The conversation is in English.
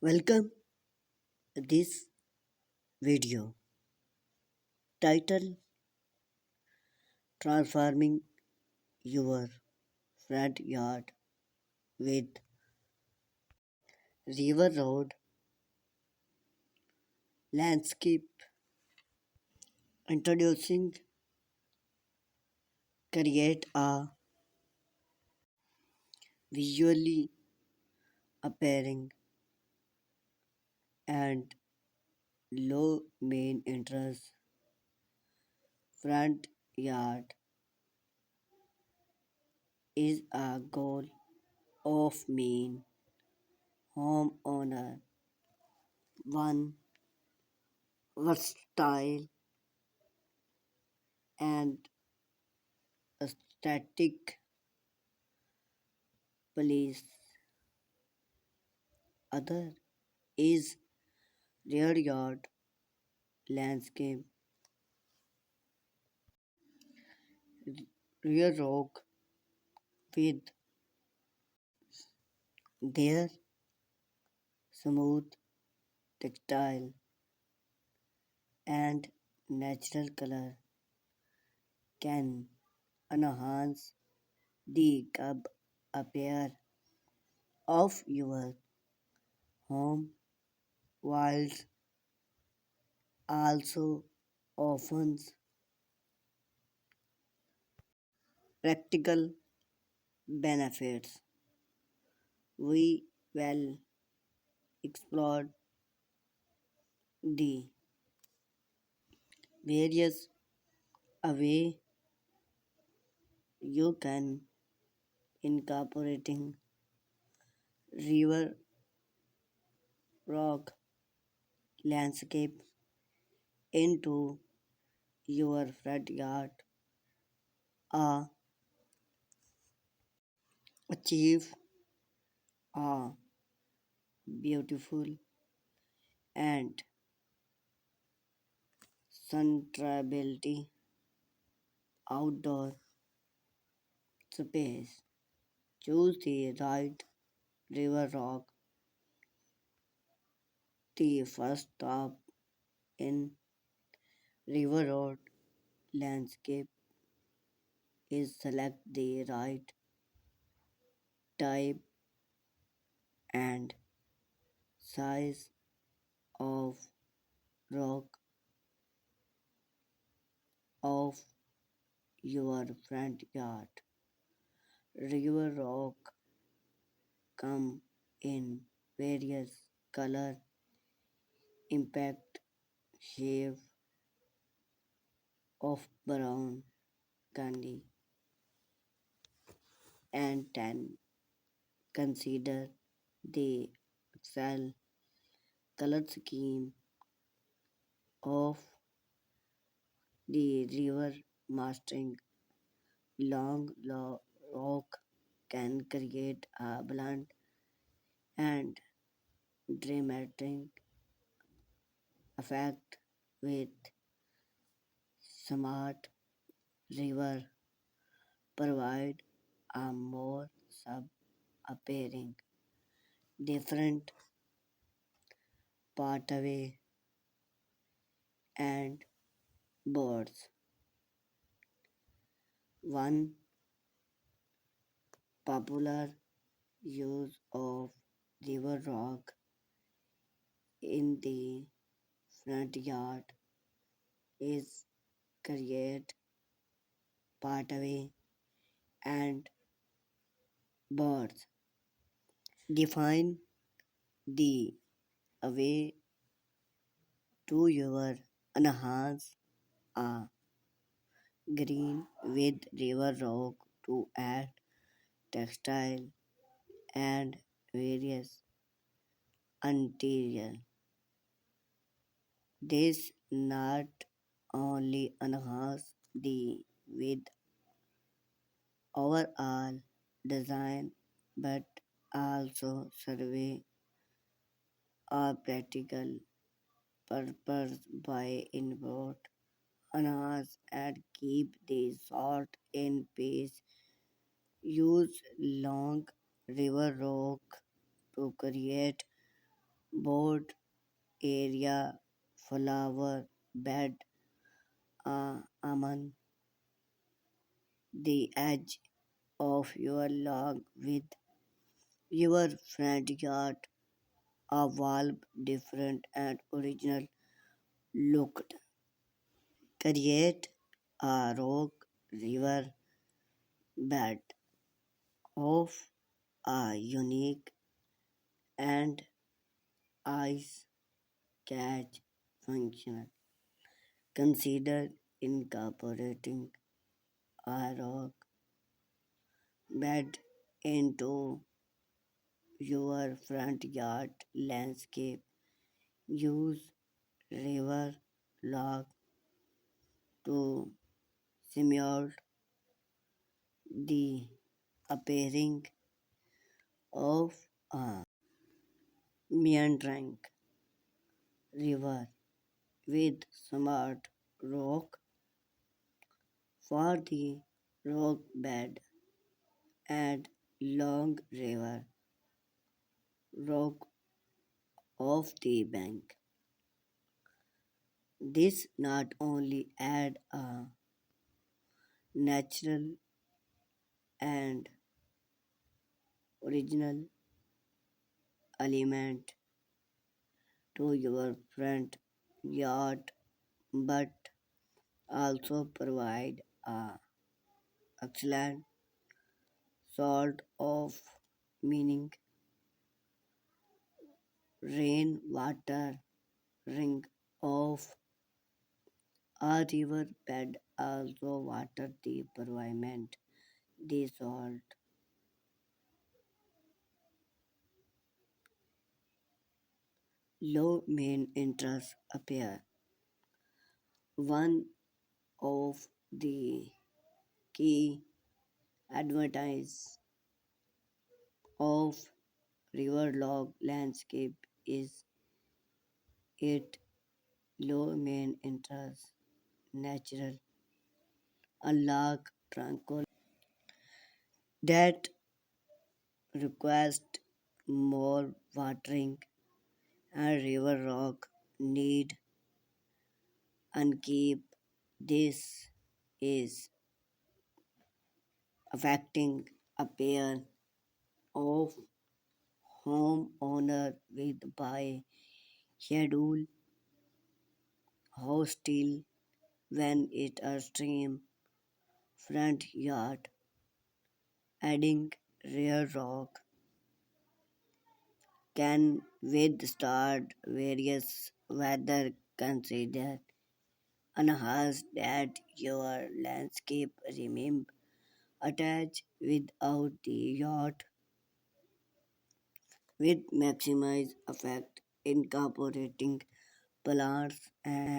Welcome this video title Transforming Your Front Yard with River Road Landscape. Introducing create a visually appearing and low main entrance front yard is a goal of main homeowner. One versatile and aesthetic place. Other is rear yard landscape, rear rock with their smooth textile and natural color can enhance the curb appear of your home whilst also offers practical benefits. We will explore the various way you can incorporating river rock landscape into your front yard or achieve a beautiful and sustainability outdoor space. Choose the right river rock. The first stop in river road landscape is select the right type and size of rock of your front yard. River rock come in various color, impact, shape of brown, candy, and tan. Consider the excel color scheme of the river mastering rock can create a blunt and dramatic effect with smart river provide a more sub appearing different pathway and birds. One popular use of river rock in the front yard is create pathway and birds. Define the way to your enhance a green with river rock to add textile and various interior. This not only enhance the with overall design but also serve a practical purpose by input enhance and keep the salt in place. Use long river rock to create board area, flower bed among the edge of your log with your front yard, a valve different and original looked. Create a rock river bed of a unique and ice catch function. Consider incorporating a rock bed into your front yard landscape. Use river log to simulate the appearing of a meandering river with smart rock for the rock bed and long river rock of the bank. This not only add a natural and original element to your front yard but also provide a excellent sort of meaning rainwater ring of a river bed also water the environment. The salt low main interest appear. One of the key advantages of river log landscape is its low main interest natural unlike tranquil that requires more watering and river rock need and keep this is affecting a pair of homeowner with by schedule hostile when it a stream front yard adding rear rock can withstand various weather consider enhance that your landscape remain attached without the yacht with maximize effect incorporating plants and